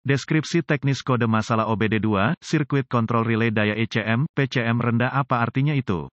Deskripsi teknis kode masalah OBD2, Circuit Control Relay Daya ECM, PCM rendah apa artinya itu?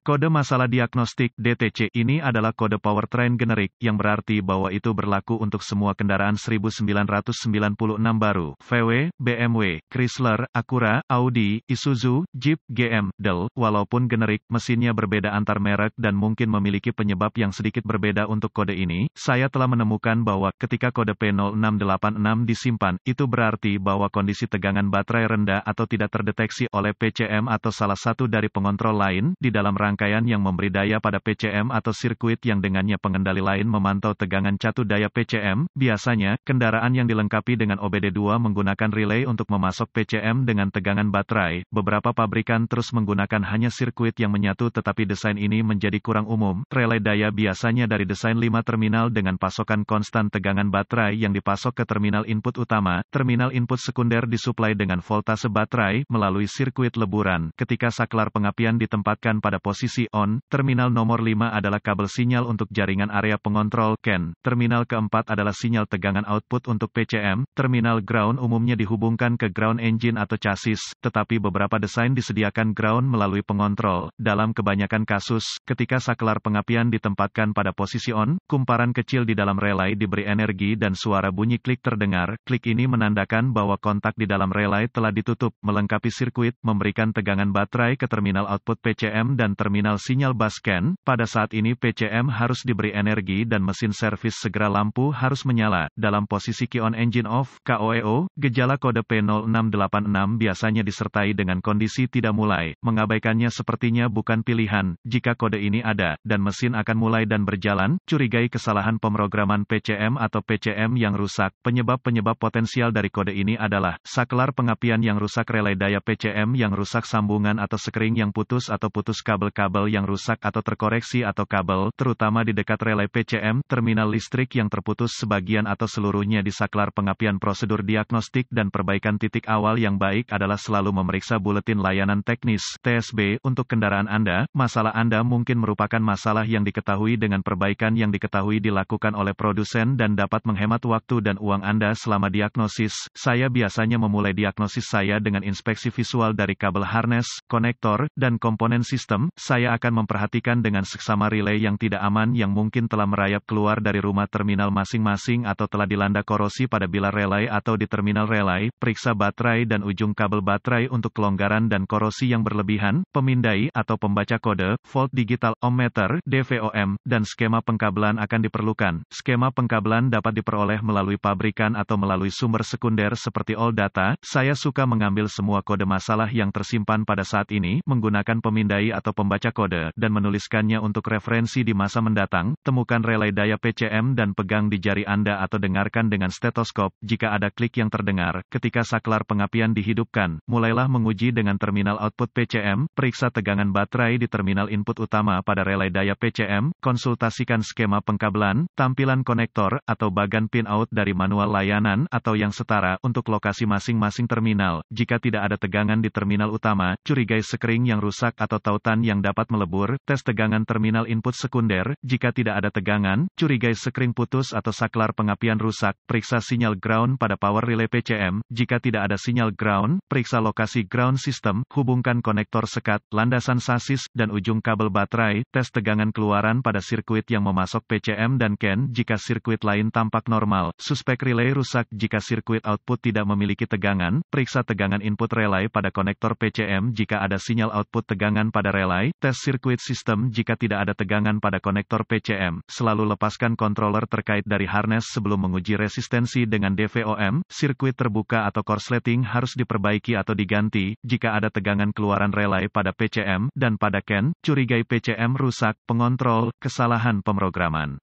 Kode masalah diagnostik (DTC) ini adalah kode powertrain generik, yang berarti bahwa itu berlaku untuk semua kendaraan 1996 baru, VW, BMW, Chrysler, Acura, Audi, Isuzu, Jeep, GM, Dell. Walaupun generik, mesinnya berbeda antar merek dan mungkin memiliki penyebab yang sedikit berbeda untuk kode ini. Saya telah menemukan bahwa ketika kode P0686 disimpan, itu berarti bahwa kondisi tegangan baterai rendah atau tidak terdeteksi oleh PCM atau salah satu dari pengontrol lain di dalam rangkaian yang memberi daya pada PCM atau sirkuit yang dengannya pengendali lain memantau tegangan catu daya PCM. Biasanya, kendaraan yang dilengkapi dengan OBD2 menggunakan relay untuk memasok PCM dengan tegangan baterai. Beberapa pabrikan terus menggunakan hanya sirkuit yang menyatu, tetapi desain ini menjadi kurang umum. Relay daya biasanya dari desain 5 terminal dengan pasokan konstan tegangan baterai yang dipasok ke terminal input utama. Terminal input sekunder disuplai dengan voltase baterai melalui sirkuit leburan. Ketika saklar pengapian ditempatkan pada posisi on, terminal nomor 5 adalah kabel sinyal untuk jaringan area pengontrol CAN. Terminal keempat adalah sinyal tegangan output untuk PCM. Terminal ground umumnya dihubungkan ke ground engine atau chassis, tetapi beberapa desain disediakan ground melalui pengontrol. Dalam kebanyakan kasus, ketika saklar pengapian ditempatkan pada posisi on, kumparan kecil di dalam relay diberi energi dan suara bunyi klik terdengar. Klik ini menandakan bahwa kontak di dalam relay telah ditutup, melengkapi sirkuit, memberikan tegangan baterai ke terminal output PCM dan terminal sinyal bus CAN. Pada saat ini PCM harus diberi energi dan mesin servis segera, lampu harus menyala. Dalam posisi key on engine off, KOEO, gejala kode P0686 biasanya disertai dengan kondisi tidak mulai. Mengabaikannya sepertinya bukan pilihan. Jika kode ini ada, dan mesin akan mulai dan berjalan, curigai kesalahan pemrograman PCM atau PCM yang rusak. Penyebab-penyebab potensial dari kode ini adalah saklar pengapian yang rusak, relay daya PCM yang rusak, sambungan atau sekring yang putus atau putus kabel-kabel yang rusak atau terkoreksi atau kabel, terutama di dekat relay PCM, terminal listrik yang terputus sebagian atau seluruhnya di saklar pengapian. Prosedur diagnostik dan perbaikan titik awal yang baik adalah selalu memeriksa buletin layanan teknis (TSB) untuk kendaraan Anda. Masalah Anda mungkin merupakan masalah yang diketahui dengan perbaikan yang diketahui dilakukan oleh produsen dan dapat menghemat waktu dan uang Anda selama diagnosis. Saya biasanya memulai diagnosis saya dengan inspeksi visual dari kabel harness, konektor, dan komponen sistem. Saya akan memperhatikan dengan seksama relay yang tidak aman yang mungkin telah merayap keluar dari rumah terminal masing-masing atau telah dilanda korosi pada bilar relay atau di terminal relay. Periksa baterai dan ujung kabel baterai untuk kelonggaran dan korosi yang berlebihan. Pemindai atau pembaca kode, volt digital, ohmmeter, DVOM, dan skema pengkabelan akan diperlukan. Skema pengkabelan dapat diperoleh melalui pabrikan atau melalui sumber sekunder seperti AllData. Saya suka mengambil semua kode masalah yang tersimpan pada saat ini, menggunakan pemindai atau pembaca kode, dan menuliskannya untuk referensi di masa mendatang. Temukan relay daya PCM dan pegang di jari Anda atau dengarkan dengan stetoskop. Jika ada klik yang terdengar, ketika saklar pengapian dihidupkan, mulailah menguji dengan terminal output PCM, periksa tegangan baterai di terminal input utama pada relay daya PCM, konsultasikan skema pengkabelan, tampilan konektor, atau bagan pin out dari manual layanan, atau yang setara, untuk lokasi masing-masing terminal. Jika tidak ada tegangan di terminal utama, curigai sekring yang rusak atau tautan yang dapat melebur. Tes tegangan terminal input sekunder. Jika tidak ada tegangan, curigai sekring putus atau saklar pengapian rusak. Periksa sinyal ground pada power relay PCM. Jika tidak ada sinyal ground, periksa lokasi ground system. Hubungkan konektor sekat, landasan sasis, dan ujung kabel baterai. Tes tegangan keluaran pada sirkuit yang memasok PCM dan CAN. Jika sirkuit lain tampak normal, suspek relay rusak. Jika sirkuit output tidak memiliki tegangan, periksa tegangan input relay pada konektor PCM. Jika ada sinyal output tegangan pada relay, tes sirkuit sistem. Jika tidak ada tegangan pada konektor PCM, selalu lepaskan controller terkait dari harness sebelum menguji resistensi dengan DVOM. Sirkuit terbuka atau korsleting harus diperbaiki atau diganti. Jika ada tegangan keluaran relay pada PCM dan pada CAN, curigai PCM rusak. Pengontrol, kesalahan pemrograman.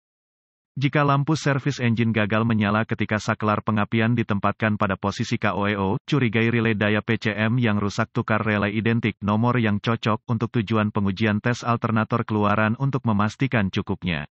Jika lampu servis engine gagal menyala ketika saklar pengapian ditempatkan pada posisi KOEO, curigai relay daya PCM yang rusak. Tukar relay identik nomor yang cocok untuk tujuan pengujian tes alternator keluaran untuk memastikan cukupnya.